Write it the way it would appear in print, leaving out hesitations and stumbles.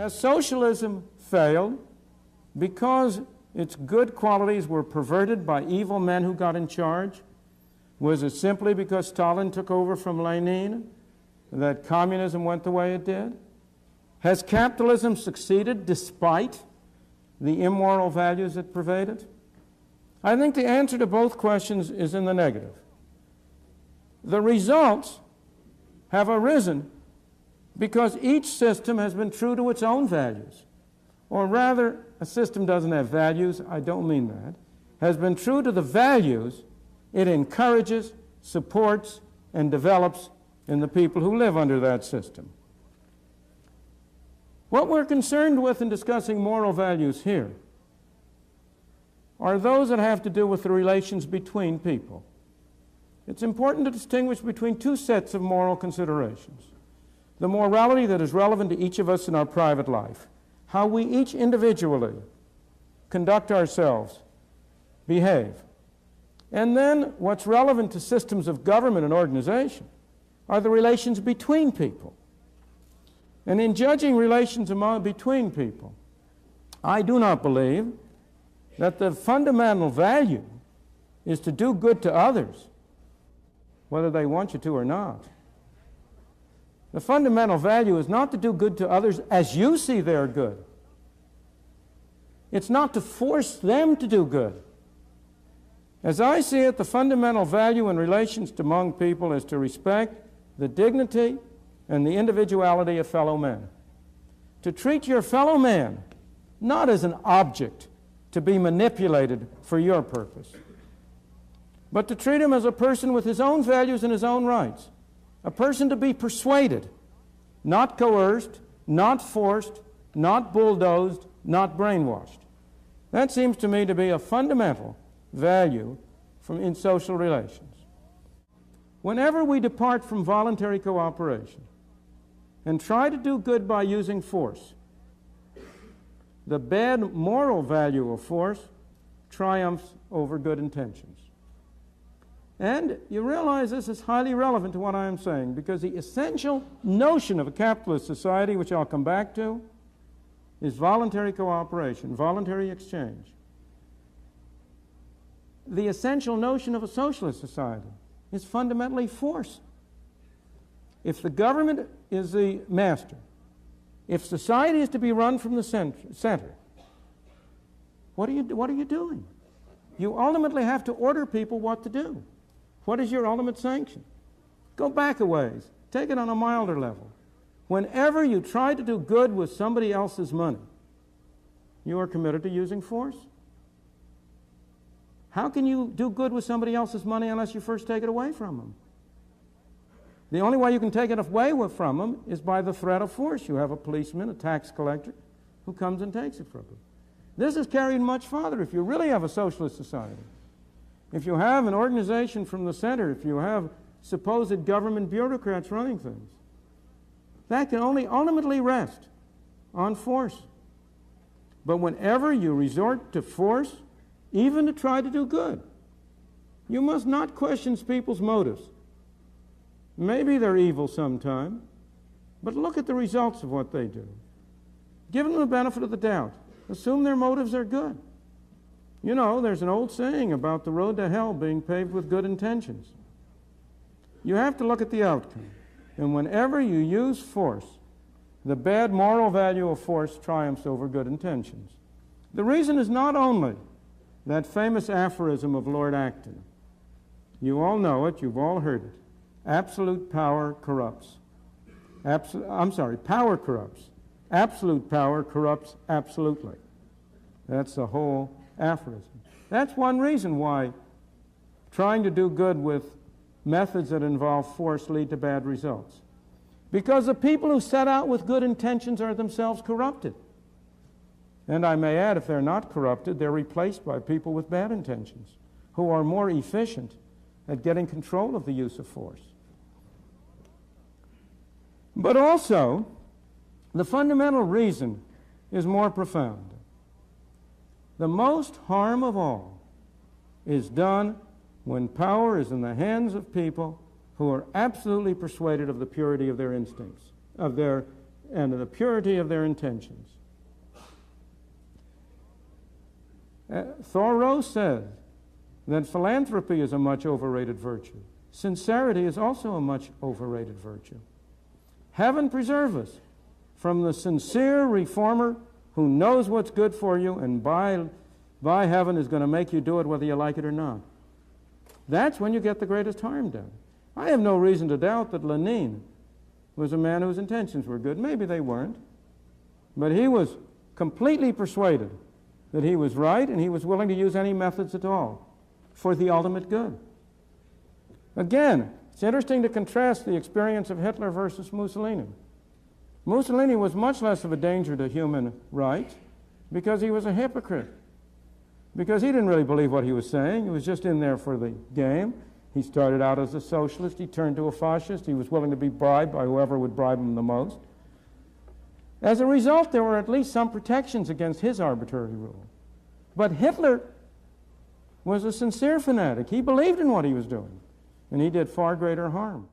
Has socialism failed because its good qualities were perverted by evil men who got in charge? Was it simply because Stalin took over from Lenin that communism went the way it did? Has capitalism succeeded despite the immoral values it pervaded? I think the answer to both questions is in the negative. The results have arisen because each system has been true to its own values. Or rather, a system doesn't have values, I don't mean that, has been true to the values it encourages, supports, and develops in the people who live under that system. What we're concerned with in discussing moral values here are those that have to do with the relations between people. It's important to distinguish between two sets of moral considerations. The morality that is relevant to each of us in our private life, how we each individually conduct ourselves, behave. And then what's relevant to systems of government and organization are the relations between people. And in judging relations between people, I do not believe that the fundamental value is to do good to others, whether they want you to or not. The fundamental value is not to do good to others as you see they're good. It's not to force them to do good. As I see it, the fundamental value in relations among people is to respect the dignity and the individuality of fellow men. To treat your fellow man not as an object to be manipulated for your purpose, but to treat him as a person with his own values and his own rights, a person to be persuaded, not coerced, not forced, not bulldozed, not brainwashed. That seems to me to be a fundamental value in social relations. Whenever we depart from voluntary cooperation and try to do good by using force, the bad moral value of force triumphs over good intentions. And you realize this is highly relevant to what I am saying, because the essential notion of a capitalist society, which I'll come back to, is voluntary cooperation, voluntary exchange. The essential notion of a socialist society is fundamentally force. If the government is the master, if society is to be run from the center, what are you doing? You ultimately have to order people what to do. What is your ultimate sanction? Go back a ways. Take it on a milder level. Whenever you try to do good with somebody else's money, you are committed to using force. How can you do good with somebody else's money unless you first take it away from them? The only way you can take it away from them is by the threat of force. You have a policeman, a tax collector, who comes and takes it from you. This is carried much farther if you really have a socialist society. If you have an organization from the center, if you have supposed government bureaucrats running things, that can only ultimately rest on force. But whenever you resort to force, even to try to do good, you must not question people's motives. Maybe they're evil sometime, but look at the results of what they do. Give them the benefit of the doubt. Assume their motives are good. You know, there's an old saying about the road to hell being paved with good intentions. You have to look at the outcome. And whenever you use force, the bad moral value of force triumphs over good intentions. The reason is not only that famous aphorism of Lord Acton. You all know it, you've all heard it. Absolute power corrupts. Power corrupts. Absolute power corrupts absolutely. That's the whole aphorism. That's one reason why trying to do good with methods that involve force lead to bad results. Because the people who set out with good intentions are themselves corrupted. And I may add, if they're not corrupted, they're replaced by people with bad intentions who are more efficient at getting control of the use of force. But also, the fundamental reason is more profound. The most harm of all is done when power is in the hands of people who are absolutely persuaded of the purity of their instincts, of their and the purity of their intentions. Thoreau said that philanthropy is a much overrated virtue. Sincerity is also a much overrated virtue. Heaven preserve us from the sincere reformer who knows what's good for you and by heaven is going to make you do it whether you like it or not. That's when you get the greatest harm done. I have no reason to doubt that Lenin was a man whose intentions were good. Maybe they weren't. But he was completely persuaded that he was right, and he was willing to use any methods at all for the ultimate good. Again, it's interesting to contrast the experience of Hitler versus Mussolini. Mussolini was much less of a danger to human rights because he was a hypocrite. Because he didn't really believe what he was saying. He was just in there for the game. He started out as a socialist. He turned to a fascist. He was willing to be bribed by whoever would bribe him the most. As a result, there were at least some protections against his arbitrary rule. But Hitler was a sincere fanatic. He believed in what he was doing, and he did far greater harm.